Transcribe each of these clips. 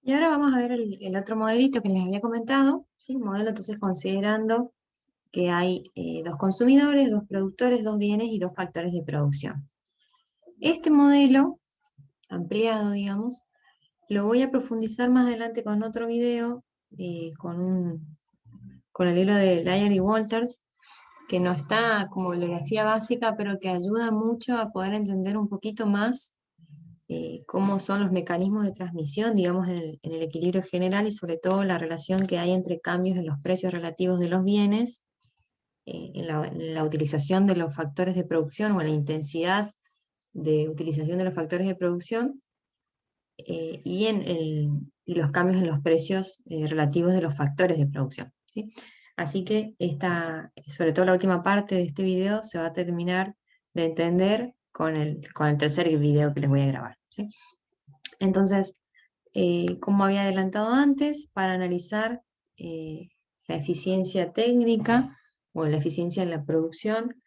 Y ahora vamos a ver el otro modelito que les había comentado, ¿sí? Modelo entonces considerando que hay dos consumidores, dos productores, dos bienes y dos factores de producción. Este modelo ampliado, digamos, lo voy a profundizar más adelante con otro video, con el libro de Lyon y Walters, que no está como bibliografía básica, pero que ayuda mucho a poder entender un poquito más cómo son los mecanismos de transmisión, digamos, en el equilibrio general y sobre todo la relación que hay entre cambios en los precios relativos de los bienes, en la utilización de los factores de producción o en la intensidad de utilización de los factores de producción y los cambios en los precios relativos de los factores de producción, ¿sí? Así que sobre todo la última parte de este video se va a terminar de entender con el tercer video que les voy a grabar, ¿sí? Entonces, como había adelantado antes, para analizar la eficiencia técnica o la eficiencia en la producción,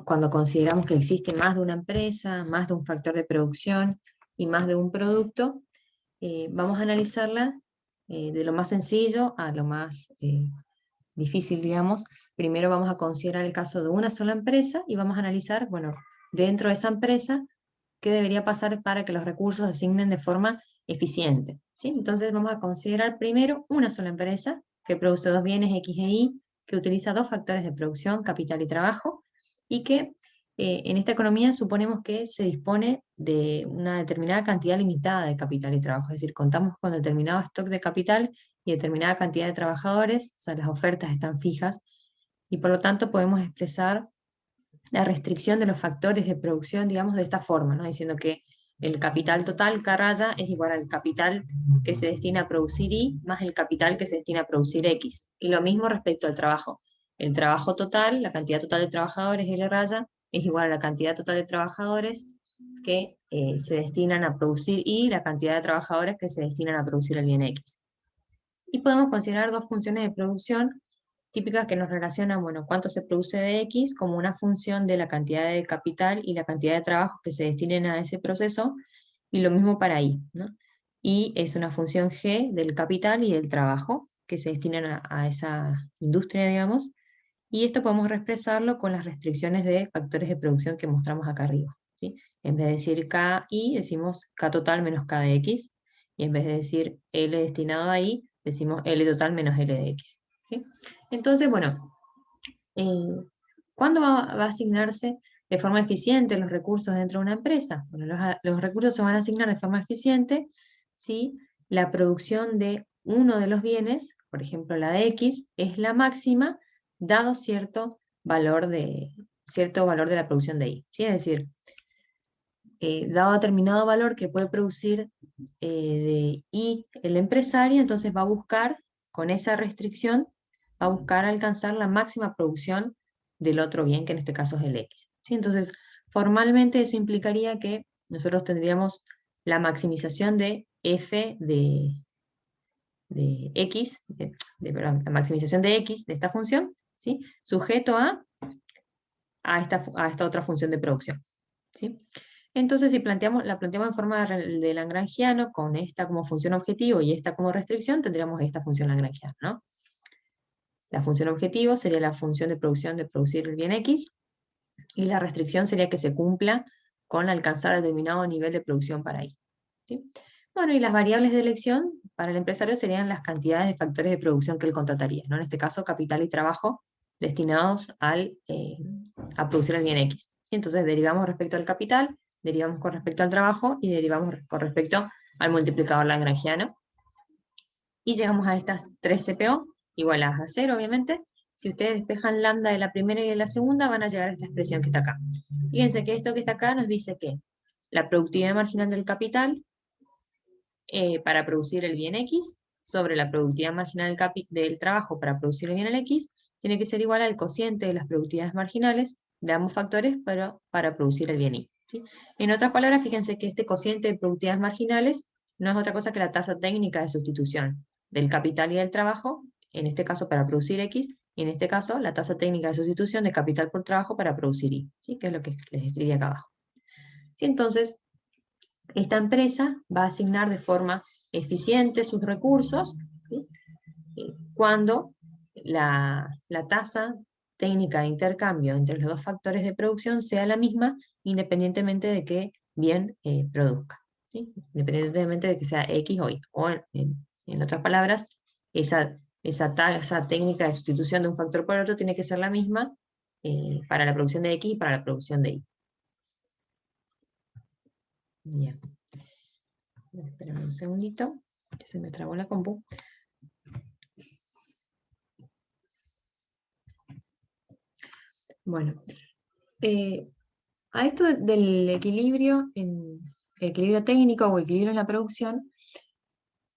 cuando consideramos que existe más de una empresa, más de un factor de producción y más de un producto, vamos a analizarla de lo más sencillo a lo más difícil, digamos. Primero vamos a considerar el caso de una sola empresa y vamos a analizar, bueno, dentro de esa empresa, qué debería pasar para que los recursos se asignen de forma eficiente, ¿sí? Entonces vamos a considerar primero una sola empresa que produce dos bienes X e Y, que utiliza dos factores de producción, capital y trabajo, y que en esta economía suponemos que se dispone de una determinada cantidad limitada de capital y trabajo, es decir, contamos con determinado stock de capital y determinada cantidad de trabajadores, o sea, las ofertas están fijas, y por lo tanto podemos expresar la restricción de los factores de producción, digamos, de esta forma, ¿no? Diciendo que el capital total, K raya, es igual al capital que se destina a producir Y más el capital que se destina a producir X. Y lo mismo respecto al trabajo. El trabajo total, la cantidad total de trabajadores, L raya, es igual a la cantidad total de trabajadores que se destinan a producir Y, la cantidad de trabajadores que se destinan a producir el bien X. Y podemos considerar dos funciones de producción típicas que nos relacionan, bueno, cuánto se produce de X como una función de la cantidad de capital y la cantidad de trabajo que se destinen a ese proceso, y lo mismo para Y, ¿no? Y es una función G del capital y del trabajo que se destinan a esa industria, digamos, y esto podemos expresarlo con las restricciones de factores de producción que mostramos acá arriba, ¿sí? En vez de decir KI, decimos K total menos K de X, y en vez de decir L destinado a Y, decimos L total menos L de X, ¿sí? Entonces, bueno, eh, ¿cuándo va a asignarse de forma eficiente los recursos dentro de una empresa? Bueno, los recursos se van a asignar de forma eficiente si la producción de uno de los bienes, por ejemplo la de X, es la máxima dado cierto valor de la producción de Y, ¿sí? Es decir, dado determinado valor que puede producir de Y el empresario, entonces va a buscar, con esa restricción, va a buscar alcanzar la máxima producción del otro bien, que en este caso es el X, ¿sí? Entonces, formalmente eso implicaría que nosotros tendríamos la maximización de F de X, perdón, la maximización de X de esta función, ¿sí? Sujeto a esta otra función de producción, ¿sí? Entonces, si la planteamos en forma de lagrangiano, con esta como función objetivo y esta como restricción, tendríamos esta función lagrangiana, ¿no? La función objetivo sería la función de producción de producir el bien X, y la restricción sería que se cumpla con alcanzar determinado nivel de producción para Y, ¿sí? Bueno, y las variables de elección para el empresario serían las cantidades de factores de producción que él contrataría, ¿no? En este caso, capital y trabajo destinados a producir el bien X, ¿sí? Entonces, derivamos respecto al capital, derivamos con respecto al trabajo y derivamos con respecto al multiplicador lagrangiano. Y llegamos a estas 3 CPO igualadas a 0, obviamente. Si ustedes despejan lambda de la primera y de la segunda, van a llegar a esta expresión que está acá. Fíjense que esto que está acá nos dice que la productividad marginal del capital para producir el bien X sobre la productividad marginal del trabajo para producir el bien X tiene que ser igual al cociente de las productividades marginales de ambos factores para producir el bien Y, ¿sí? En otras palabras, fíjense que este cociente de productividades marginales no es otra cosa que la tasa técnica de sustitución del capital y del trabajo, en este caso para producir X, y en este caso la tasa técnica de sustitución de capital por trabajo para producir Y, ¿sí? Que es lo que les escribí acá abajo. ¿Sí? Entonces, esta empresa va a asignar de forma eficientes sus recursos, ¿sí? Cuando la tasa técnica de intercambio entre los dos factores de producción sea la misma, independientemente de qué bien produzca, ¿sí? Independientemente de que sea X o Y. O en otras palabras, esa tasa técnica de sustitución de un factor por otro tiene que ser la misma para la producción de X y para la producción de Y. Bien. Espérame un segundito, que se me trabó la compu. Bueno, a esto del equilibrio técnico o equilibrio en la producción,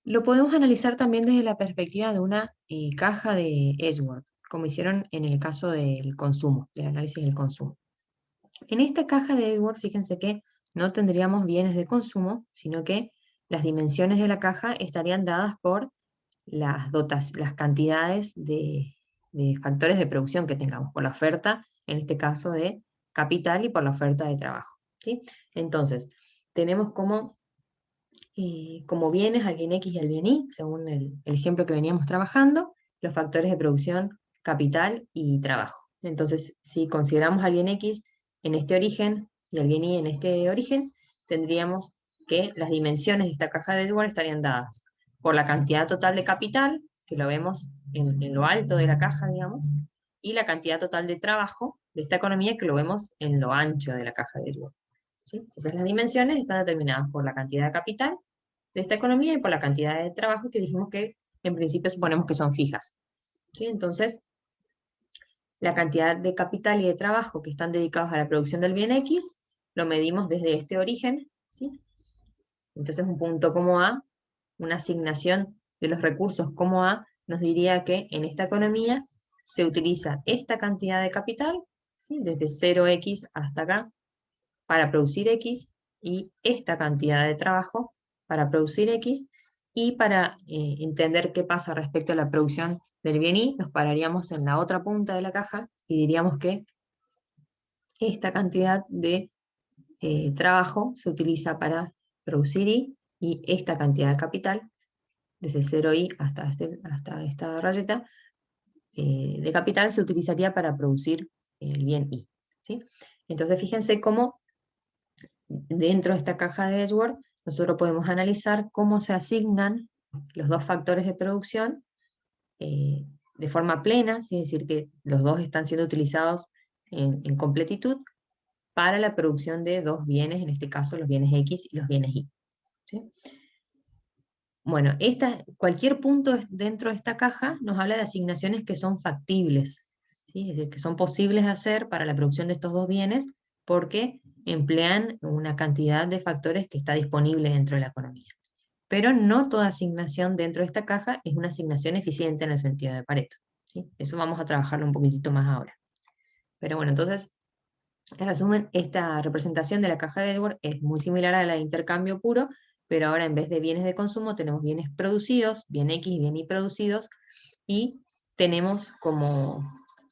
lo podemos analizar también desde la perspectiva de una caja de Edgeworth, como hicieron en el caso del consumo, del análisis del consumo. En esta caja de Edgeworth, fíjense que no tendríamos bienes de consumo, sino que las dimensiones de la caja estarían dadas por las cantidades de factores de producción que tengamos, por la oferta, en este caso de capital, y por la oferta de trabajo, ¿sí? Entonces, tenemos como bienes al bien X y al bien Y, según el ejemplo que veníamos trabajando, los factores de producción, capital y trabajo. Entonces, si consideramos al bien X en este origen y al bien Y en este origen, tendríamos que las dimensiones de esta caja de Edgeworth estarían dadas por la cantidad total de capital, que lo vemos en lo alto de la caja, digamos, y la cantidad total de trabajo de esta economía, que lo vemos en lo ancho de la caja de Edgeworth, ¿sí? Entonces las dimensiones están determinadas por la cantidad de capital de esta economía y por la cantidad de trabajo, que dijimos que en principio suponemos que son fijas, ¿sí? Entonces, la cantidad de capital y de trabajo que están dedicados a la producción del bien X, lo medimos desde este origen, ¿sí? Entonces un punto como A, una asignación de los recursos como A, nos diría que en esta economía se utiliza esta cantidad de capital, ¿sí? Desde 0x hasta acá, para producir X, y esta cantidad de trabajo para producir X, y para entender qué pasa respecto a la producción del bien Y, nos pararíamos en la otra punta de la caja y diríamos que esta cantidad de trabajo se utiliza para producir y esta cantidad de capital, desde 0i hasta esta rayeta, de capital se utilizaría para producir el bien Y, ¿sí? Entonces fíjense cómo dentro de esta caja de Edgeworth nosotros podemos analizar cómo se asignan los dos factores de producción de forma plena, ¿sí? Es decir, que los dos están siendo utilizados en completitud para la producción de dos bienes, en este caso los bienes X y los bienes Y, ¿sí? Bueno, cualquier punto dentro de esta caja nos habla de asignaciones que son factibles, ¿sí? Es decir, que son posibles de hacer para la producción de estos dos bienes porque emplean una cantidad de factores que está disponible dentro de la economía. Pero no toda asignación dentro de esta caja es una asignación eficiente en el sentido de Pareto, ¿sí? Eso vamos a trabajarlo un poquitito más ahora. Pero bueno, entonces, en resumen, esta representación de la caja de Edgeworth es muy similar a la de intercambio puro, pero ahora en vez de bienes de consumo tenemos bienes producidos, bien X y bien Y producidos, y tenemos como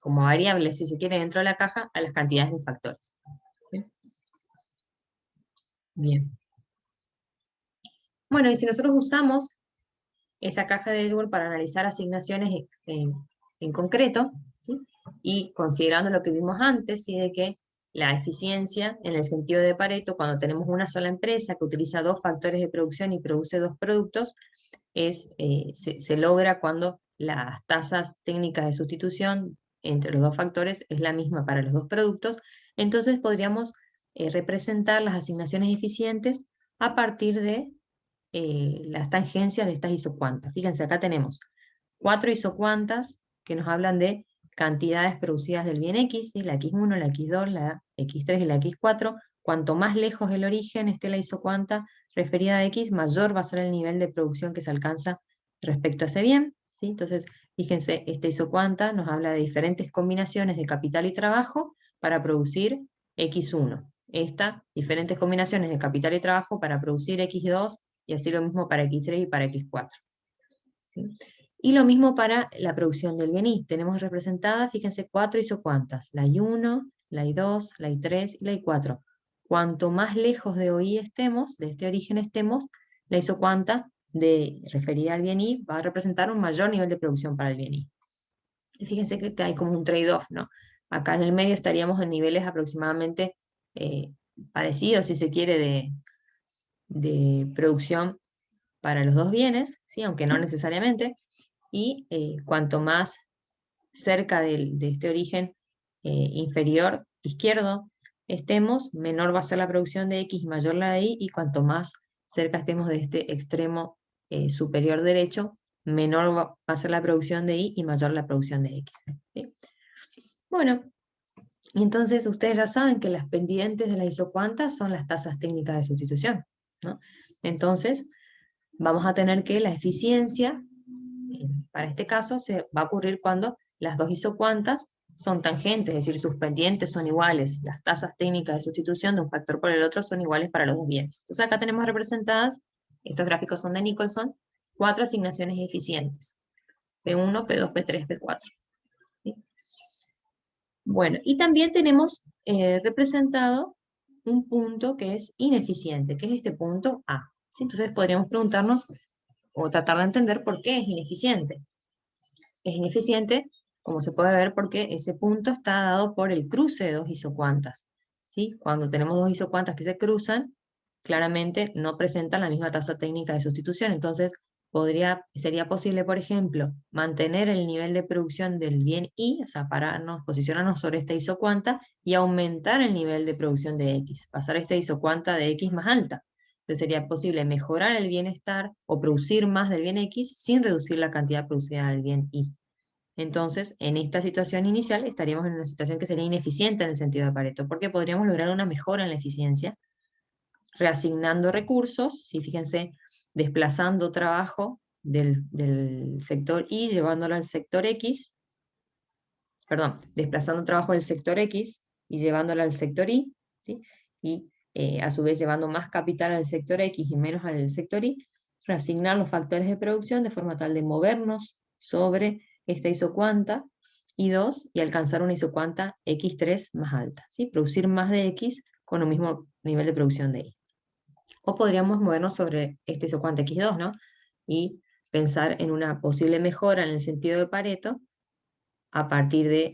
variables, si se quiere, dentro de la caja a las cantidades de factores, ¿sí? Bien. Bueno, y si nosotros usamos esa caja de Edgeworth para analizar asignaciones en concreto, ¿sí? Y considerando lo que vimos antes, ¿sí? De que la eficiencia, en el sentido de Pareto, cuando tenemos una sola empresa que utiliza dos factores de producción y produce dos productos, se logra cuando las tasas técnicas de sustitución entre los dos factores es la misma para los dos productos. Entonces podríamos representar las asignaciones eficientes a partir de las tangencias de estas isocuantas. Fíjense, acá tenemos 4 isocuantas que nos hablan de cantidades producidas del bien X, ¿sí? La X1, la X2, la X3 y la X4. Cuanto más lejos del origen esté la isocuanta referida a X, mayor va a ser el nivel de producción que se alcanza respecto a ese bien, ¿sí? Entonces, fíjense, esta isocuanta nos habla de diferentes combinaciones de capital y trabajo para producir X1. Esta, diferentes combinaciones de capital y trabajo para producir X2, y así lo mismo para X3 y para X4, ¿sí? Y lo mismo para la producción del bien Y. Tenemos representadas, fíjense, 4 isocuantas, la I1, la I2, la I3 y la I4. Cuanto más lejos de OI estemos, de este origen estemos, la isocuanta referida al bien Y va a representar un mayor nivel de producción para el bien Y. Y fíjense que hay como un trade-off, ¿no? Acá en el medio estaríamos en niveles aproximadamente eh, parecidos, si se quiere, de producción para los dos bienes, ¿sí? Aunque no necesariamente, y cuanto más cerca de este origen inferior izquierdo estemos, menor va a ser la producción de X y mayor la de Y, y cuanto más cerca estemos de este extremo superior derecho, menor va a ser la producción de Y y mayor la producción de X. ¿Sí? Bueno, y entonces ustedes ya saben que las pendientes de la isocuanta son las tasas técnicas de sustitución, ¿no? Entonces, vamos a tener que la eficiencia, para este caso, se va a ocurrir cuando las dos isocuantas son tangentes, es decir, sus pendientes son iguales, las tasas técnicas de sustitución de un factor por el otro son iguales para los dos bienes. Entonces acá tenemos representadas, estos gráficos son de Nicholson, 4 asignaciones eficientes, P1, P2, P3, P4. ¿Sí? Bueno, y también tenemos representado un punto que es ineficiente, que es este punto A. ¿Sí? Entonces podríamos preguntarnos o tratar de entender por qué es ineficiente. Es ineficiente, como se puede ver, porque ese punto está dado por el cruce de dos isocuantas. ¿Sí? Cuando tenemos dos isocuantas que se cruzan, claramente no presentan la misma tasa técnica de sustitución. Entonces, sería posible, por ejemplo, mantener el nivel de producción del bien Y, o sea, posicionarnos sobre esta isocuanta y aumentar el nivel de producción de X, pasar esta isocuanta de X más alta. Entonces sería posible mejorar el bienestar o producir más del bien X sin reducir la cantidad producida del bien Y. Entonces, en esta situación inicial estaríamos en una situación que sería ineficiente en el sentido de Pareto, porque podríamos lograr una mejora en la eficiencia, reasignando recursos, ¿sí? Fíjense, desplazando trabajo del sector Y, llevándolo al sector X, perdón, desplazando trabajo del sector X y llevándolo al sector Y, ¿sí? Y a su vez llevando más capital al sector X y menos al sector Y, reasignar los factores de producción de forma tal de movernos sobre esta isocuanta y alcanzar una isocuanta X3 más alta, ¿sí? Producir más de X con un mismo nivel de producción de Y. O podríamos movernos sobre este isocuanta X2, ¿no? Y pensar en una posible mejora en el sentido de Pareto a partir de,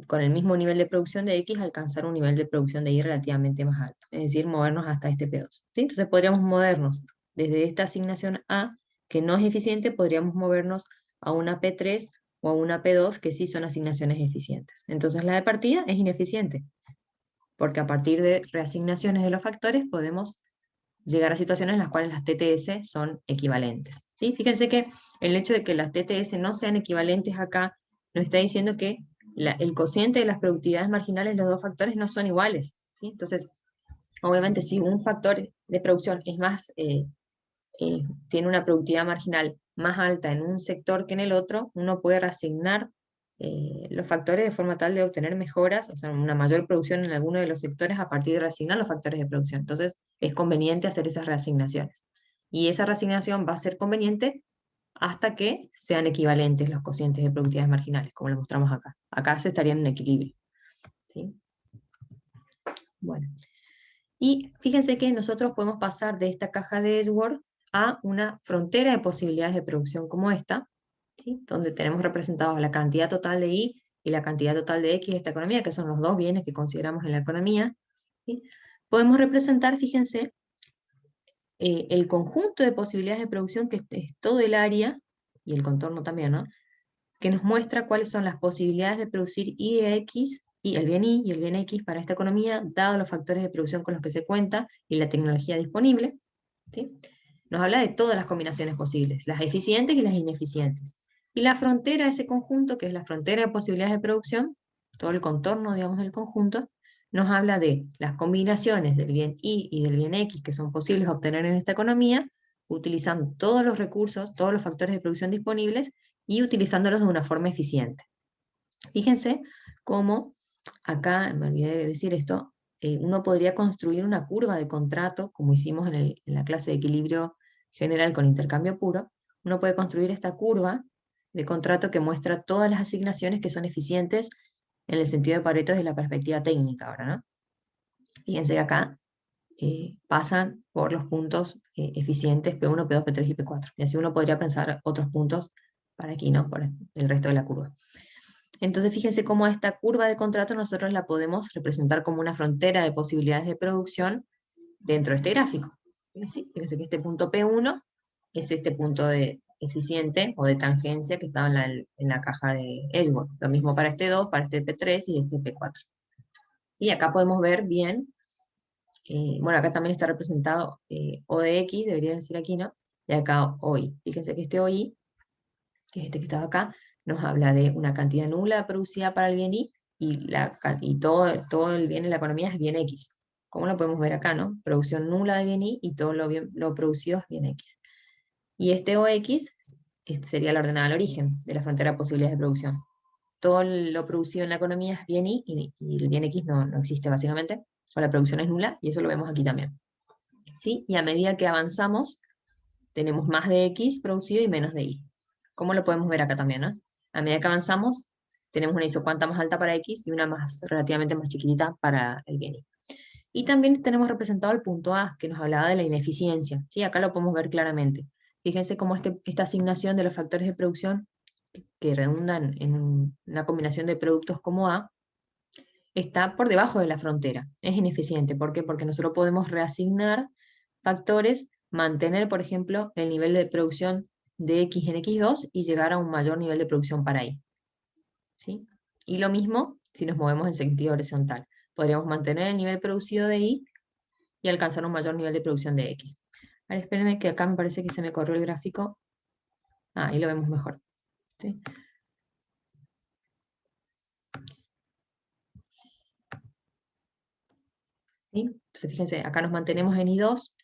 con el mismo nivel de producción de X, alcanzar un nivel de producción de Y relativamente más alto, es decir, movernos hasta este P2. ¿Sí? Entonces podríamos movernos desde esta asignación A, que no es eficiente, podríamos movernos a una P3 o a una P2, que sí son asignaciones eficientes. Entonces la de partida es ineficiente, porque a partir de reasignaciones de los factores podemos llegar a situaciones en las cuales las TTS son equivalentes. ¿Sí? Fíjense que el hecho de que las TTS no sean equivalentes acá nos está diciendo que el cociente de las productividades marginales, los dos factores no son iguales. ¿Sí? Entonces, obviamente, si un factor de producción es más, tiene una productividad marginal más alta en un sector que en el otro, uno puede reasignar los factores de forma tal de obtener mejoras, o sea, una mayor producción en alguno de los sectores a partir de reasignar los factores de producción. Entonces, es conveniente hacer esas reasignaciones. Y esa reasignación va a ser conveniente hasta que sean equivalentes los cocientes de productividades marginales, como lo mostramos acá. Acá se estarían en equilibrio. ¿Sí? Bueno. Y fíjense que nosotros podemos pasar de esta caja de Edgeworth a una frontera de posibilidades de producción como esta, ¿sí? Donde tenemos representados la cantidad total de Y y la cantidad total de X de esta economía, que son los dos bienes que consideramos en la economía. ¿Sí? Podemos representar, fíjense, el conjunto de posibilidades de producción, que es todo el área, y el contorno también, ¿no? Que nos muestra cuáles son las posibilidades de producir Y de X, y el bien Y y el bien X para esta economía, dados los factores de producción con los que se cuenta y la tecnología disponible. ¿Sí? Nos habla de todas las combinaciones posibles, las eficientes y las ineficientes. Y la frontera de ese conjunto, que es la frontera de posibilidades de producción, todo el contorno, digamos, del conjunto, nos habla de las combinaciones del bien Y y del bien X que son posibles obtener en esta economía, utilizando todos los recursos, todos los factores de producción disponibles y utilizándolos de una forma eficiente. Fíjense cómo, acá me olvidé de decir esto, uno podría construir una curva de contrato, como hicimos en la clase de equilibrio general con intercambio puro. Uno puede construir esta curva de contrato que muestra todas las asignaciones que son eficientes en el sentido de Pareto desde la perspectiva técnica ahora, ¿no? Fíjense que acá pasan por los puntos eficientes P1, P2, P3 y P4. Y así uno podría pensar otros puntos para aquí, ¿no? Por el resto de la curva. Entonces fíjense cómo esta curva de contrato nosotros la podemos representar como una frontera de posibilidades de producción dentro de este gráfico. Fíjense que este punto P1 es este punto de eficiente o de tangencia que estaba en la caja de Edgeworth. Lo mismo para este 2, para este P3 y este P4. Y acá podemos ver bien, bueno, acá también está representado O de X, debería decir aquí, ¿no? Y acá OI. Fíjense que este OI, que es este que estaba acá, nos habla de una cantidad nula producida para el bien Y, y todo el bien en la economía es bien X. ¿Cómo lo podemos ver acá, no? Producción nula de bien Y todo lo producido es bien X. Y este OX sería la ordenada al origen de la frontera de posibilidades de producción. Todo lo producido en la economía es bien Y el bien X no existe básicamente, o la producción es nula, y eso lo vemos aquí también. ¿Sí? Y a medida que avanzamos, tenemos más de X producido y menos de Y. ¿Cómo lo podemos ver acá también, no? A medida que avanzamos, tenemos una isocuanta más alta para X y una relativamente más chiquitita para el bien Y. Y también tenemos representado el punto A, que nos hablaba de la ineficiencia. ¿Sí? Acá lo podemos ver claramente. Fíjense cómo esta asignación de los factores de producción que redundan en una combinación de productos como A, está por debajo de la frontera. Es ineficiente. ¿Por qué? Porque nosotros podemos reasignar factores, mantener, por ejemplo, el nivel de producción de X en X2 y llegar a un mayor nivel de producción para Y. ¿Sí? Y lo mismo si nos movemos en sentido horizontal. Podríamos mantener el nivel producido de Y y alcanzar un mayor nivel de producción de X. Ahora espérenme que acá me parece que se me corrió el gráfico. Ahí lo vemos mejor. ¿Sí? ¿Sí? Entonces fíjense, acá nos mantenemos en I2,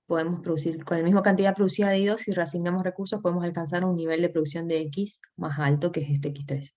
podemos producir, con la misma cantidad producida de I2, si reasignamos recursos, podemos alcanzar un nivel de producción de X más alto que es este X3.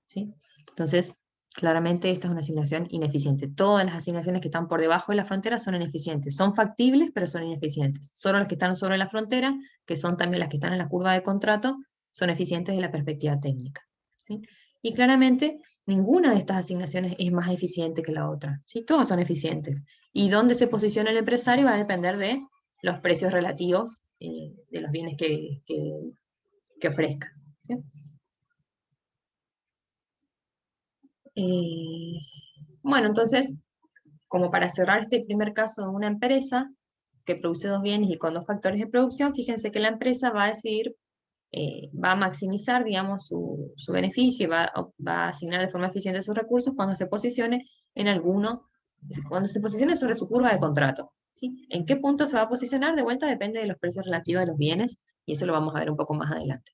¿Sí? Entonces, claramente esta es una asignación ineficiente. Todas las asignaciones que están por debajo de la frontera son ineficientes. Son factibles, pero son ineficientes. Solo las que están sobre la frontera, que son también las que están en la curva de contrato, son eficientes desde la perspectiva técnica. ¿Sí? Y claramente, ninguna de estas asignaciones es más eficiente que la otra. ¿Sí? Todas son eficientes. Y dónde se posiciona el empresario va a depender de los precios relativos de los bienes que ofrezca. ¿Sí? Eh, bueno, entonces, como para cerrar este primer caso de una empresa que produce dos bienes y con dos factores de producción, fíjense que la empresa va a decidir, va a maximizar, digamos, su beneficio y va a asignar de forma eficiente sus recursos cuando se posicione en alguno, cuando se posicione sobre su curva de contrato. ¿Sí? ¿En qué punto se va a posicionar? De vuelta depende de los precios relativos de los bienes y eso lo vamos a ver un poco más adelante.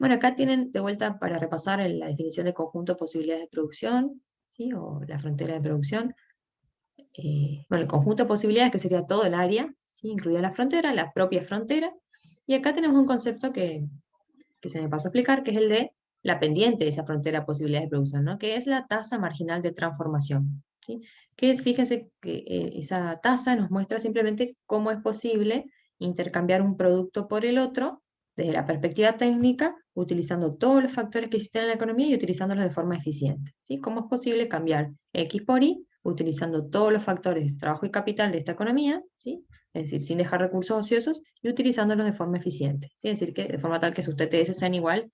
Bueno, acá tienen de vuelta para repasar la definición de conjunto de posibilidades de producción, ¿sí? O la frontera de producción. Bueno, el conjunto de posibilidades que sería todo el área, ¿sí? Incluida la frontera, la propia frontera. Y acá tenemos un concepto que se me pasó a explicar, que es el de la pendiente de esa frontera de posibilidades de producción, ¿no? Que es la tasa marginal de transformación. ¿Sí? Que es, fíjense que esa tasa nos muestra simplemente cómo es posible intercambiar un producto por el otro desde la perspectiva técnica, utilizando todos los factores que existen en la economía y utilizándolos de forma eficiente. ¿Sí? ¿Cómo es posible cambiar X por Y utilizando todos los factores de trabajo y capital de esta economía? ¿Sí? Es decir, sin dejar recursos ociosos y utilizándolos de forma eficiente. ¿Sí? Es decir, que de forma tal que sus TTS sean iguales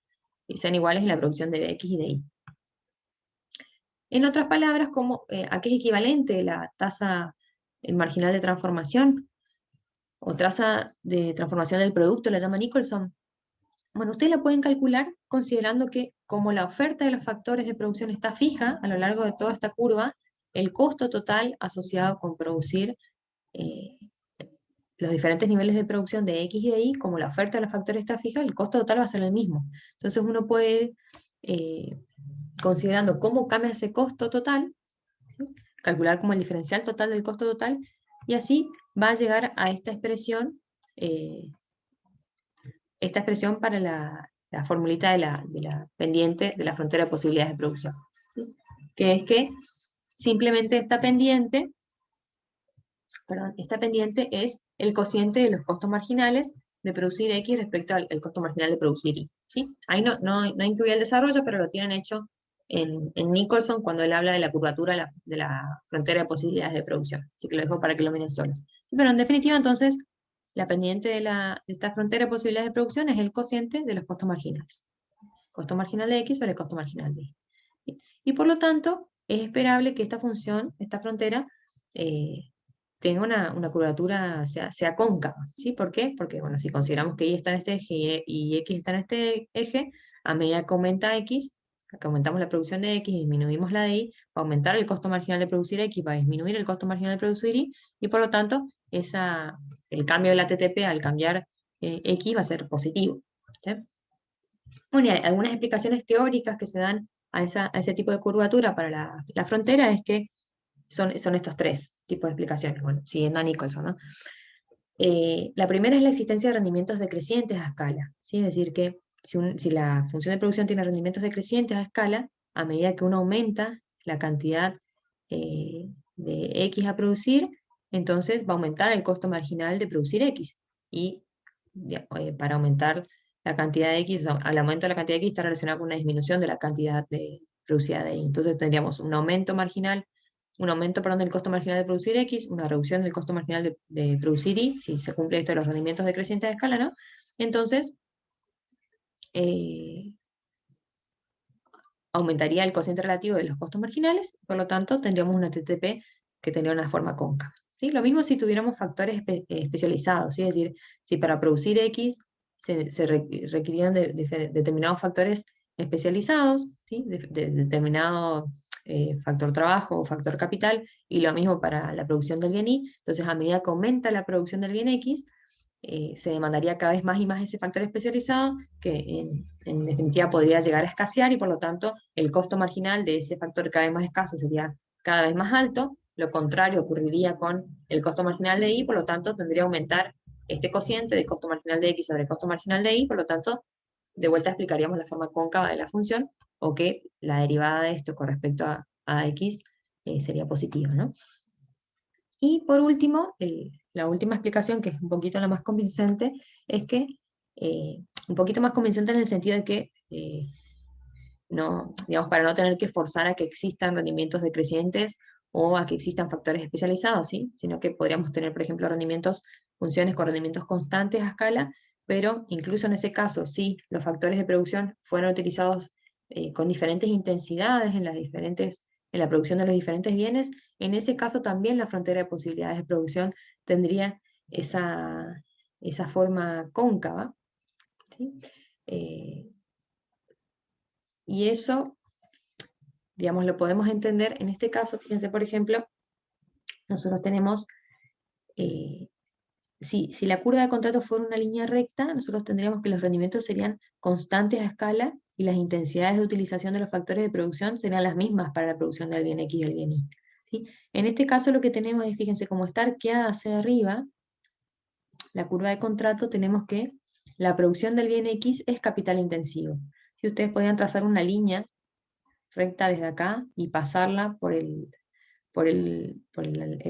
en la producción de X y de Y. En otras palabras, ¿a qué es equivalente la tasa marginal de transformación o tasa de transformación del producto, la llama Nicholson? Bueno, ustedes la pueden calcular considerando que como la oferta de los factores de producción está fija a lo largo de toda esta curva, el costo total asociado con producir eh, los diferentes niveles de producción de X y de Y, como la oferta de los factores está fija, el costo total va a ser el mismo. Entonces uno puede, considerando cómo cambia ese costo total, ¿sí? Calcular como el diferencial total del costo total, y así va a llegar a esta expresión para la formulita de la pendiente de la frontera de posibilidades de producción. ¿Sí? Que es que simplemente esta pendiente es el cociente de los costos marginales de producir X respecto al costo marginal de producir Y. ¿Sí? Ahí no incluye el desarrollo, pero lo tienen hecho en Nicholson cuando él habla de la curvatura de la frontera de posibilidades de producción. Así que lo dejo para que lo miren solos. Sí, pero en definitiva, entonces, la pendiente de esta frontera de posibilidades de producción es el cociente de los costos marginales. Costo marginal de X sobre costo marginal de Y. Y por lo tanto, es esperable que esta función, esta frontera, tenga una curvatura, sea cóncava. ¿Sí? ¿Por qué? Porque, bueno, si consideramos que Y está en este eje y X está en este eje, a medida que aumenta X, que aumentamos la producción de X y disminuimos la de Y, va a aumentar el costo marginal de producir X, va a disminuir el costo marginal de producir Y por lo tanto, el cambio de la TTP al cambiar X va a ser positivo. ¿Sí? Bueno, y hay algunas explicaciones teóricas que se dan a ese tipo de curvatura para la frontera es que son estos tres tipos de explicaciones, bueno, siguiendo a Nicholson, ¿no? La primera es la existencia de rendimientos decrecientes a escala, ¿sí? Es decir, que si la función de producción tiene rendimientos decrecientes a escala, a medida que uno aumenta la cantidad de X a producir, entonces va a aumentar el costo marginal de producir X. Y para aumentar la cantidad de X, o sea, al aumento de la cantidad de X está relacionado con una disminución de la cantidad de producida de Y. Entonces tendríamos un aumento marginal, un aumento, perdón, del costo marginal de producir X, una reducción del costo marginal de producir Y, si se cumple esto de los rendimientos decrecientes de escala, ¿no? Entonces, aumentaría el cociente relativo de los costos marginales, por lo tanto, tendríamos una TTP que tendría una forma cóncava. ¿Sí? Lo mismo si tuviéramos factores especializados, ¿sí? Es decir, si para producir X se requerían determinados factores especializados, ¿sí? De determinado factor trabajo o factor capital, y lo mismo para la producción del bien Y, entonces a medida que aumenta la producción del bien X, se demandaría cada vez más y más ese factor especializado que en definitiva podría llegar a escasear y por lo tanto el costo marginal de ese factor cada vez más escaso sería cada vez más alto. Lo contrario ocurriría con el costo marginal de Y, por lo tanto tendría que aumentar este cociente de costo marginal de X sobre costo marginal de Y, por lo tanto de vuelta explicaríamos la forma cóncava de la función o que la derivada de esto con respecto a X sería positiva, ¿no? Y por último, la última explicación, que es un poquito la más convincente, es que, un poquito más convincente en el sentido de que, no, digamos, para no tener que forzar a que existan rendimientos decrecientes o a que existan factores especializados, ¿sí? Sino que podríamos tener, por ejemplo, funciones con rendimientos constantes a escala, pero incluso en ese caso, si los factores de producción fueran utilizados con diferentes intensidades en la producción de los diferentes bienes, en ese caso también la frontera de posibilidades de producción tendría esa forma cóncava, ¿sí? Y eso, digamos, lo podemos entender en este caso. Fíjense, por ejemplo, nosotros tenemos, si la curva de contrato fuera una línea recta, nosotros tendríamos que los rendimientos serían constantes a escala y las intensidades de utilización de los factores de producción serían las mismas para la producción del bien X y del bien Y. ¿Sí? En este caso lo que tenemos es, fíjense, como está arqueada hacia arriba, la curva de contrato, tenemos que la producción del bien X es capital intensivo. Si ustedes podrían trazar una línea recta desde acá y pasarla por el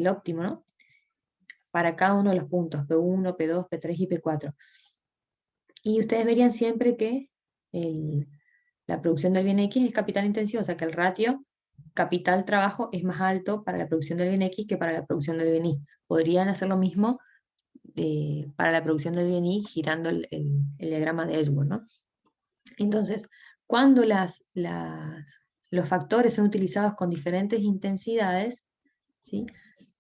óptimo, ¿no? Para cada uno de los puntos, P1, P2, P3 y P4. Y ustedes verían siempre que la producción del bien X es capital intensivo, o sea que el ratio capital-trabajo es más alto para la producción del bien X que para la producción del bien Y. Podrían hacer lo mismo para la producción del bien Y girando el diagrama de Edgeworth, ¿no? Entonces, cuando los factores son utilizados con diferentes intensidades, ¿sí?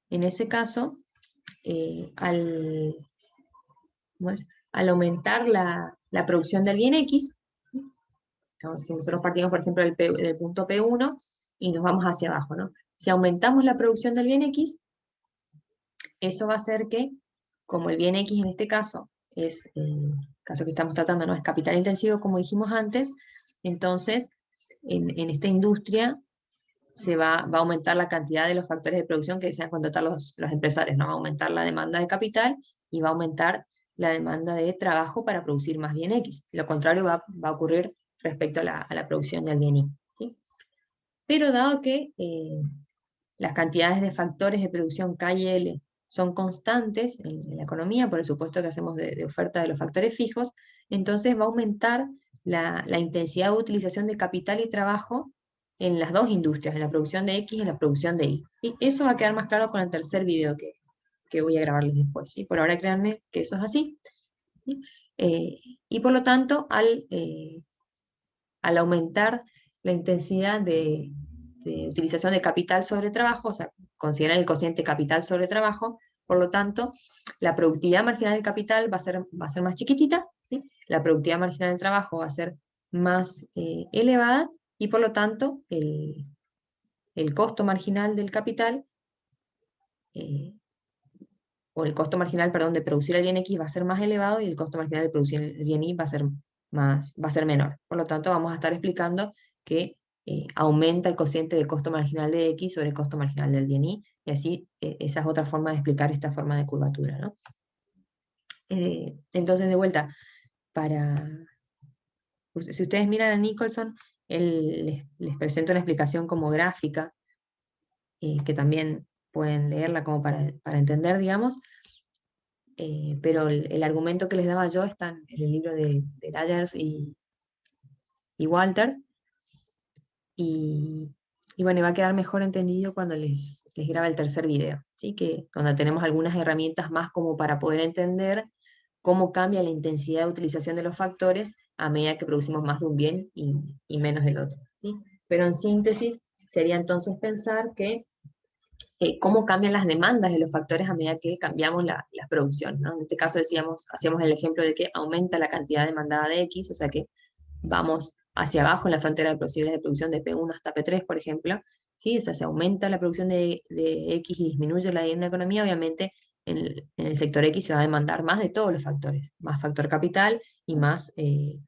En ese caso, ¿cómo es? Al aumentar la producción del bien X, si nosotros partimos, por ejemplo, del punto P1 y nos vamos hacia abajo, ¿no? Si aumentamos la producción del bien X, eso va a hacer que, como el bien X en este caso es, el caso que estamos tratando, no es capital intensivo, como dijimos antes, entonces en esta industria va a aumentar la cantidad de los factores de producción que desean contratar los empresarios, ¿no? Va a aumentar la demanda de capital y va a aumentar la demanda de trabajo para producir más bien X. Lo contrario va a ocurrir respecto a la producción del bien Y. ¿Sí? Pero dado que las cantidades de factores de producción K y L son constantes en la economía, por el supuesto que hacemos de oferta de los factores fijos, entonces va a aumentar la intensidad de utilización de capital y trabajo en las dos industrias, en la producción de X y en la producción de Y. Y eso va a quedar más claro con el tercer video que voy a grabarles después. ¿Sí? Por ahora créanme que eso es así. ¿Sí? Y por lo tanto, al aumentar la intensidad de utilización de capital sobre trabajo, o sea, considerar el cociente capital sobre trabajo, por lo tanto, la productividad marginal del capital va a ser más chiquitita, ¿sí? La productividad marginal del trabajo va a ser más elevada, y por lo tanto, el costo marginal del capital, eh, o el costo marginal, perdón, de producir el bien X va a ser más elevado, y el costo marginal de producir el bien Y va a ser menor. Por lo tanto, vamos a estar explicando que aumenta el cociente de costo marginal de X sobre el costo marginal del bien Y, y así esa es otra forma de explicar esta forma de curvatura, ¿no? Entonces, de vuelta, si ustedes miran a Nicholson, él les presenta una explicación como gráfica, que también pueden leerla como para entender, digamos, pero el argumento que les daba yo está en el libro de Lyers y Walters, y, y bueno, y va a quedar mejor entendido cuando les grabe el tercer video, ¿sí? Que donde tenemos algunas herramientas más como para poder entender cómo cambia la intensidad de utilización de los factores a medida que producimos más de un bien y menos del otro, ¿sí? Pero en síntesis sería entonces pensar que cómo cambian las demandas de los factores a medida que cambiamos las producciones, ¿no? En este caso hacíamos el ejemplo de que aumenta la cantidad demandada de X, o sea que vamos hacia abajo en la frontera de posibilidades de producción de P1 hasta P3, por ejemplo, ¿sí? O sea, se aumenta la producción de X y disminuye la de una economía, obviamente en el sector X se va a demandar más de todos los factores, más factor capital y más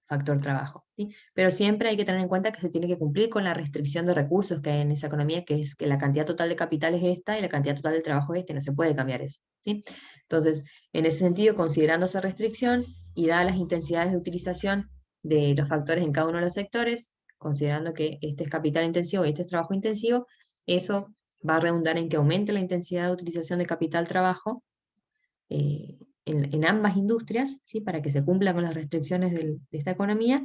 factor trabajo, ¿sí? Pero siempre hay que tener en cuenta que se tiene que cumplir con la restricción de recursos que hay en esa economía, que es que la cantidad total de capital es esta y la cantidad total de trabajo es esta, y no se puede cambiar eso, ¿sí? Entonces, en ese sentido, considerando esa restricción y dadas las intensidades de utilización de los factores en cada uno de los sectores, considerando que este es capital intensivo y este es trabajo intensivo, eso va a redundar en que aumente la intensidad de utilización de capital-trabajo en ambas industrias, ¿sí? Para que se cumpla con las restricciones de esta economía,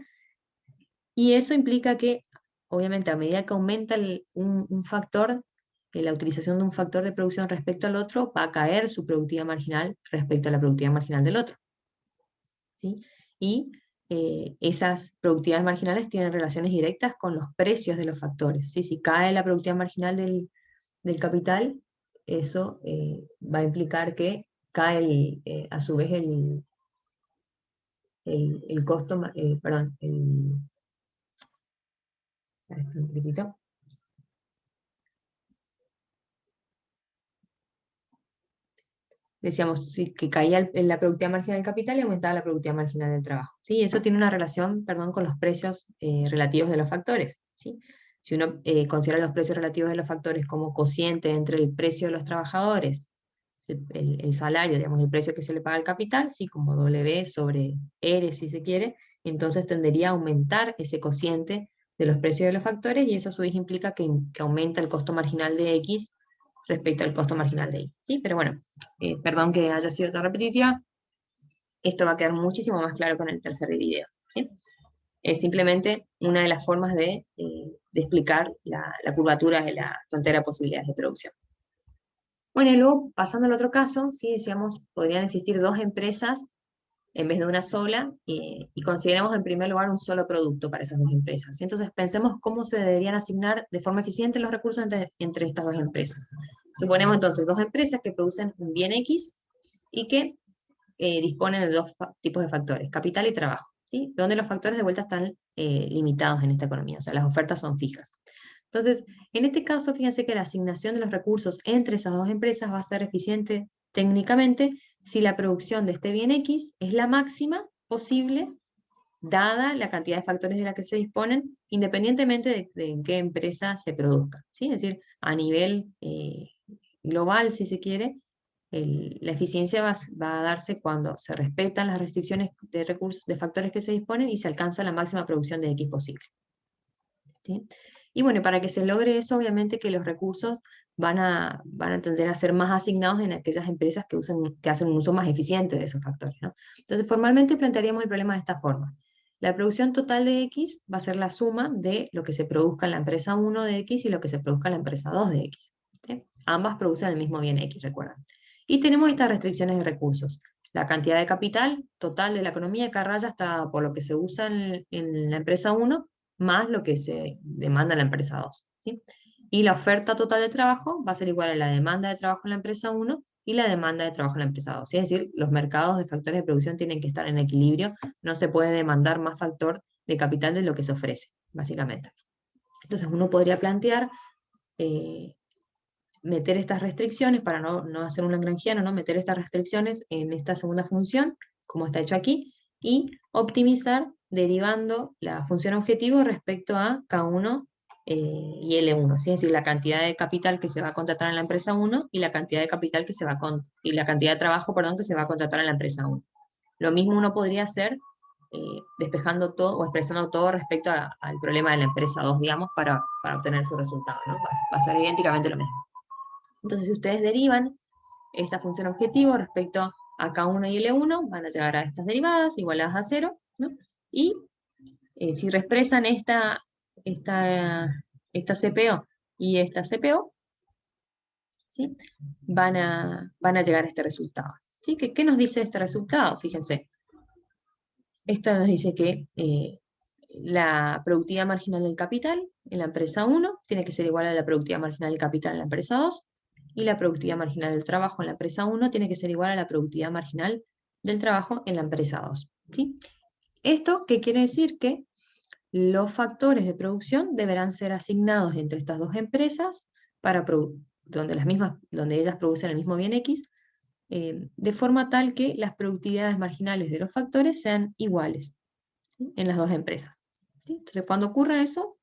y eso implica que, obviamente, a medida que aumenta un factor, la utilización de un factor de producción respecto al otro, va a caer su productividad marginal respecto a la productividad marginal del otro, ¿sí? Y esas productividades marginales tienen relaciones directas con los precios de los factores, ¿sí? Si cae la productividad marginal del capital, eso va a implicar que cae a su vez el costo, perdón, un poquitito. Decíamos sí, que caía la productividad marginal del capital y aumentaba la productividad marginal del trabajo, ¿sí? Eso tiene una relación, perdón, con los precios relativos de los factores, ¿sí? Si uno considera los precios relativos de los factores como cociente entre el precio de los trabajadores, el salario, digamos, el precio que se le paga al capital, ¿sí? Como W sobre R, si se quiere, entonces tendería a aumentar ese cociente de los precios de los factores, y eso a su vez implica que aumenta el costo marginal de X respecto al costo marginal de Y, ¿sí? Pero bueno, perdón que haya sido tan repetitiva, esto va a quedar muchísimo más claro con el tercer video, ¿sí? Es simplemente una de las formas de explicar la curvatura de la frontera de posibilidades de producción. Bueno, y luego, pasando al otro caso, ¿sí? Decíamos, podrían existir dos empresas en vez de una sola, y consideramos en primer lugar un solo producto para esas dos empresas. Entonces pensemos cómo se deberían asignar de forma eficiente los recursos entre estas dos empresas. Suponemos entonces dos empresas que producen un bien X y que disponen de dos tipos de factores, capital y trabajo, ¿sí? Donde los factores de vuelta están limitados en esta economía, o sea, las ofertas son fijas. Entonces, en este caso, fíjense que la asignación de los recursos entre esas dos empresas va a ser eficiente técnicamente si la producción de este bien X es la máxima posible, dada la cantidad de factores de la que se disponen, independientemente de en qué empresa se produzca, ¿sí? Es decir, a nivel global, si se quiere, la eficiencia va a darse cuando se respetan las restricciones de recursos, de factores que se disponen, y se alcanza la máxima producción de X posible, ¿sí? Y bueno, para que se logre eso, obviamente que los recursos van a tender a ser más asignados en aquellas empresas que hacen un uso más eficiente de esos factores, ¿no? Entonces, formalmente plantearíamos el problema de esta forma. La producción total de X va a ser la suma de lo que se produzca en la empresa 1 de X y lo que se produzca en la empresa 2 de X. ¿Sí? Ambas producen el mismo bien X, recuerdan. Y tenemos estas restricciones de recursos. La cantidad de capital total de la economía, acá raya está por lo que se usa en la empresa 1, más lo que se demanda en la empresa 2. ¿Sí? Y la oferta total de trabajo va a ser igual a la demanda de trabajo en la empresa 1 y la demanda de trabajo en la empresa 2. ¿Sí? Es decir, los mercados de factores de producción tienen que estar en equilibrio, no se puede demandar más factor de capital de lo que se ofrece, básicamente. Entonces uno podría plantear meter estas restricciones, para no hacer un lagrangiano, ¿no? Meter estas restricciones en esta segunda función, como está hecho aquí, y optimizar derivando la función objetivo respecto a K1 y L1, ¿sí? Es decir, la cantidad de capital que se va a contratar en la empresa 1 y la cantidad de capital que se va y la cantidad de trabajo, perdón, que se va a contratar en la empresa 1. Lo mismo uno podría hacer despejando todo o expresando todo respecto al problema de la empresa 2, digamos, para obtener su resultado, ¿no? Va a ser idénticamente lo mismo. Entonces, si ustedes derivan esta función objetivo respecto a K1 y L1, van a llegar a estas derivadas igualadas a 0, ¿no? Y si reexpresan esta CPO y esta CPO, ¿sí? Van a llegar a este resultado. ¿Sí? ¿Qué nos dice este resultado? Fíjense, esto nos dice que la productividad marginal del capital en la empresa 1 tiene que ser igual a la productividad marginal del capital en la empresa 2, y la productividad marginal del trabajo en la empresa 1 tiene que ser igual a la productividad marginal del trabajo en la empresa 2. ¿Sí? ¿Esto qué quiere decir? Que los factores de producción deberán ser asignados entre estas dos empresas para donde ellas producen el mismo bien X, de forma tal que las productividades marginales de los factores sean iguales, ¿sí? En las dos empresas. ¿Sí? Entonces, cuando ocurra eso,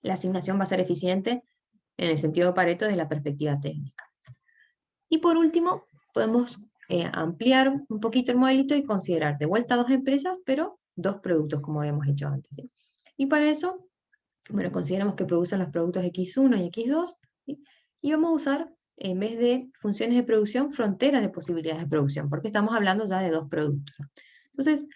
la asignación va a ser eficiente en el sentido de Pareto desde la perspectiva técnica. Y por último, podemos ampliar un poquito el modelito y considerar de vuelta dos empresas, pero dos productos, como habíamos hecho antes. ¿Sí? Y para eso, bueno, consideramos que producen los productos X1 y X2, ¿sí? Y vamos a usar, en vez de funciones de producción, fronteras de posibilidades de producción, porque estamos hablando ya de dos productos. Entonces,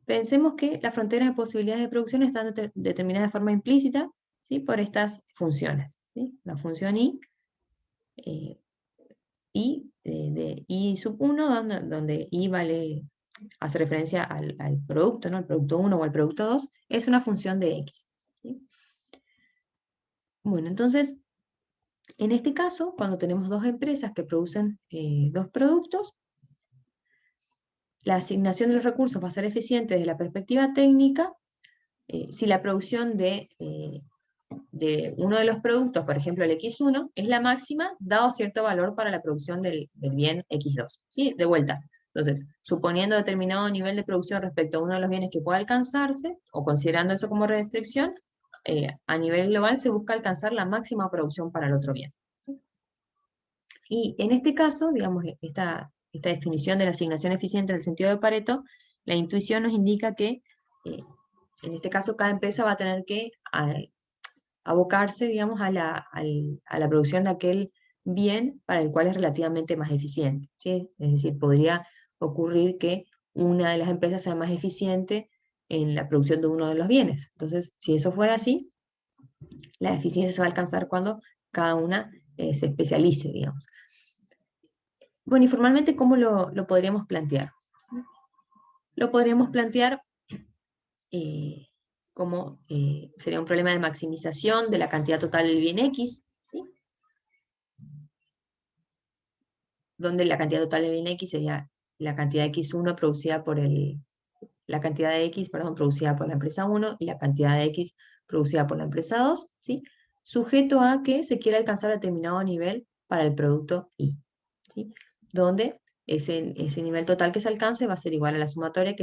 pensemos que las fronteras de posibilidades de producción están determinadas de forma implícita, ¿sí? Por estas funciones, ¿sí? La función I de I sub 1, donde I hace referencia al producto, ¿no? El producto 1 o el producto 2, es una función de X. ¿Sí? Bueno, entonces, en este caso, cuando tenemos dos empresas que producen dos productos, la asignación de los recursos va a ser eficiente desde la perspectiva técnica si la producción de uno de los productos, por ejemplo el X1, es la máxima, dado cierto valor para la producción del bien X2. ¿Sí? De vuelta. Entonces, suponiendo determinado nivel de producción respecto a uno de los bienes que pueda alcanzarse, o considerando eso como restricción, a nivel global se busca alcanzar la máxima producción para el otro bien. ¿Sí? Y en este caso, digamos, esta definición de la asignación eficiente en el sentido de Pareto, la intuición nos indica que en este caso cada empresa va a tener que abocarse, digamos, a la producción de aquel bien para el cual es relativamente más eficiente, ¿sí? Es decir, podría ocurrir que una de las empresas sea más eficiente en la producción de uno de los bienes. Entonces, si eso fuera así, la eficiencia se va a alcanzar cuando cada una se especialice, digamos. Bueno, y formalmente, ¿cómo lo podríamos plantear? Lo podríamos plantear como sería un problema de maximización de la cantidad total del bien X, ¿sí? Donde la cantidad total del bien X sería la cantidad de X1 producida por la cantidad de X, perdón, producida por la empresa 1 y la cantidad de X producida por la empresa 2, ¿sí? Sujeto a que se quiera alcanzar determinado nivel para el producto I, ¿sí? Donde ese nivel total que se alcance va a ser igual a la sumatoria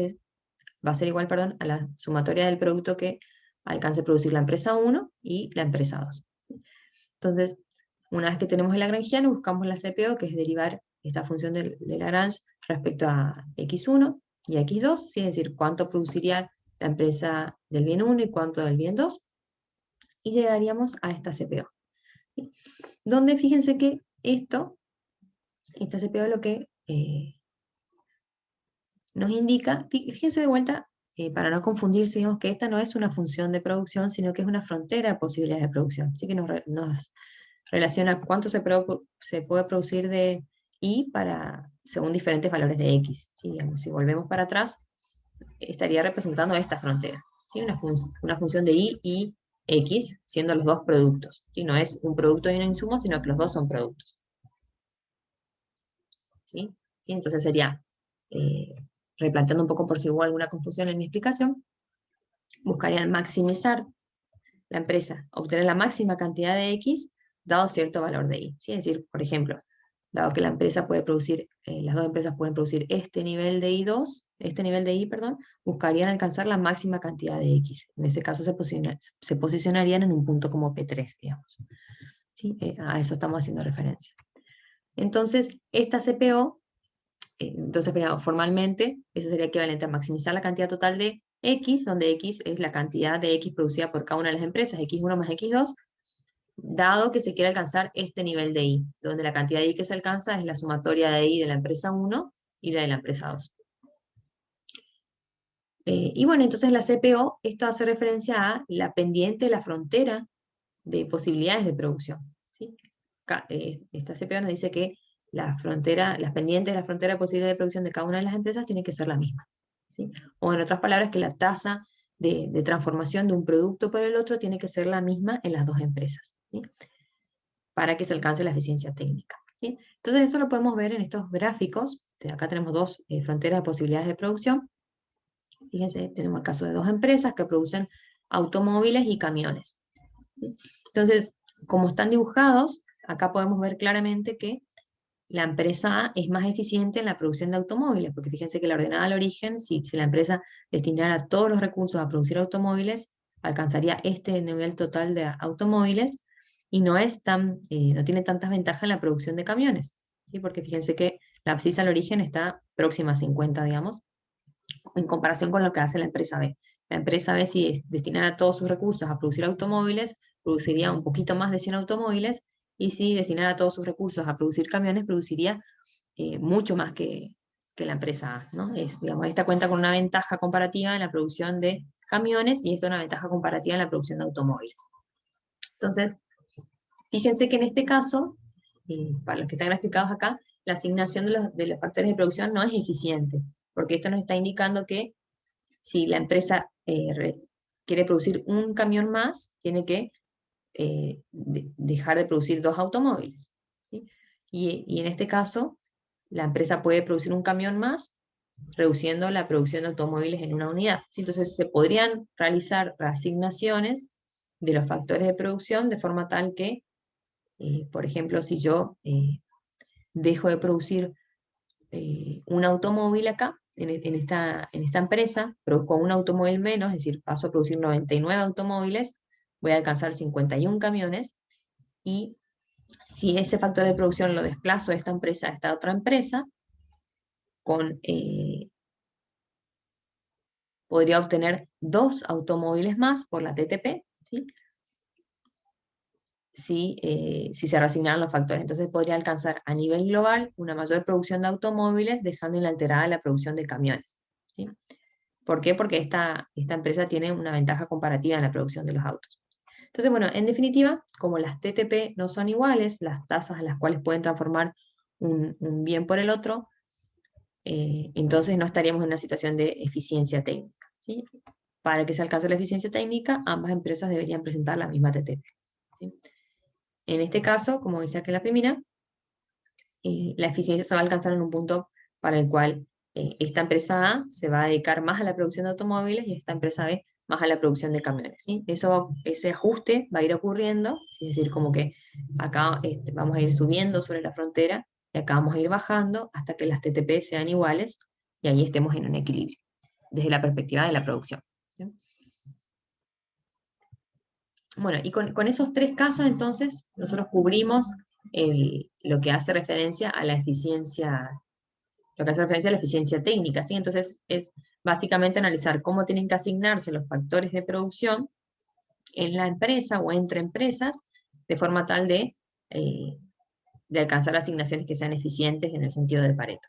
va a ser igual, perdón, a la sumatoria del producto que alcance a producir la empresa 1 y la empresa 2. Entonces, una vez que tenemos el lagrangiano, buscamos la CPO, que es derivar esta función de Lagrange respecto a X1 y a X2, ¿sí? Es decir, cuánto produciría la empresa del bien 1 y cuánto del bien 2, y llegaríamos a esta CPO. ¿Sí? Donde fíjense que esta CPO lo que nos indica, fíjense de vuelta para no confundirse, digamos que esta no es una función de producción, sino que es una frontera de posibilidades de producción. Así que nos relaciona cuánto se puede producir de Y según diferentes valores de X. ¿Sí? Digamos, si volvemos para atrás, estaría representando esta frontera. ¿Sí? Una función de Y X, siendo los dos productos. ¿Sí? No es un producto y un insumo, sino que los dos son productos. ¿Sí? ¿Sí? Entonces sería, replanteando un poco por si hubo alguna confusión en mi explicación, buscarían maximizar la empresa, obtener la máxima cantidad de X dado cierto valor de Y. ¿Sí? Es decir, por ejemplo, dado que la empresa puede producir, las dos empresas pueden producir este nivel de este nivel de Y, perdón, buscarían alcanzar la máxima cantidad de X. En ese caso se posicionarían en un punto como P3, digamos. ¿Sí? A eso estamos haciendo referencia. Entonces, esta CPO, entonces formalmente, eso sería equivalente a maximizar la cantidad total de X, donde X es la cantidad de X producida por cada una de las empresas, X1 más X2, dado que se quiere alcanzar este nivel de Y, donde la cantidad de Y que se alcanza es la sumatoria de Y de la empresa 1 y la de la empresa 2. Y bueno, entonces la CPO, esto hace referencia a la pendiente de la frontera de posibilidades de producción. ¿Sí? Esta CPO nos dice que las pendientes de la frontera de posibilidades de producción de cada una de las empresas tienen que ser la misma. ¿Sí? O en otras palabras, que la tasa de transformación de un producto por el otro tiene que ser la misma en las dos empresas. ¿Sí? Para que se alcance la eficiencia técnica. ¿Sí? Entonces eso lo podemos ver en estos gráficos. Acá tenemos dos fronteras de posibilidades de producción. Fíjense, tenemos el caso de dos empresas que producen automóviles y camiones. Entonces, como están dibujados, acá podemos ver claramente que la empresa A es más eficiente en la producción de automóviles, porque fíjense que la ordenada al origen, si la empresa destinara todos los recursos a producir automóviles, alcanzaría este nivel total de automóviles y no tiene tantas ventajas en la producción de camiones, ¿sí? Porque fíjense que la abscisa al origen está próxima a 50, digamos, en comparación con lo que hace la empresa B. La empresa B, si destinara todos sus recursos a producir automóviles, produciría un poquito más de 100 automóviles, y si destinara todos sus recursos a producir camiones, produciría mucho más que la empresa A, ¿no? Digamos, esta cuenta con una ventaja comparativa en la producción de camiones y esta una ventaja comparativa en la producción de automóviles. Entonces, fíjense que en este caso, para los que están graficados acá, la asignación de los factores de producción no es eficiente, porque esto nos está indicando que si la empresa quiere producir un camión más, tiene que dejar de producir dos automóviles. ¿Sí? Y en este caso, la empresa puede producir un camión más, reduciendo la producción de automóviles en una unidad. ¿Sí? Entonces se podrían realizar reasignaciones de los factores de producción de forma tal que, por ejemplo, si yo dejo de producir un automóvil acá, en esta empresa, produzco un automóvil menos, es decir, paso a producir 99 automóviles, voy a alcanzar 51 camiones, y si ese factor de producción lo desplazo de esta empresa a esta otra empresa, podría obtener 2 automóviles más por la TTP, ¿sí? Si se reasignaran los factores. Entonces podría alcanzar a nivel global una mayor producción de automóviles, dejando inalterada la producción de camiones. ¿Sí? ¿Por qué? Porque esta empresa tiene una ventaja comparativa en la producción de los autos. Entonces, bueno, en definitiva, como las TTP no son iguales, las tasas a las cuales pueden transformar un bien por el otro, entonces no estaríamos en una situación de eficiencia técnica. ¿Sí? Para que se alcance la eficiencia técnica, ambas empresas deberían presentar la misma TTP. ¿Sí? En este caso, como decía que la primera, la eficiencia se va a alcanzar en un punto para el cual esta empresa A se va a dedicar más a la producción de automóviles y esta empresa B más a la producción de camiones. ¿Sí? Ese ajuste va a ir ocurriendo, es decir, como que acá vamos a ir subiendo sobre la frontera y acá vamos a ir bajando hasta que las TTP sean iguales y ahí estemos en un equilibrio, desde la perspectiva de la producción. ¿Sí? Bueno, y con esos tres casos, entonces, nosotros cubrimos lo que hace referencia a la eficiencia, lo que hace referencia a la eficiencia técnica, ¿sí? Entonces, es básicamente analizar cómo tienen que asignarse los factores de producción en la empresa o entre empresas, de forma tal de alcanzar asignaciones que sean eficientes en el sentido de Pareto.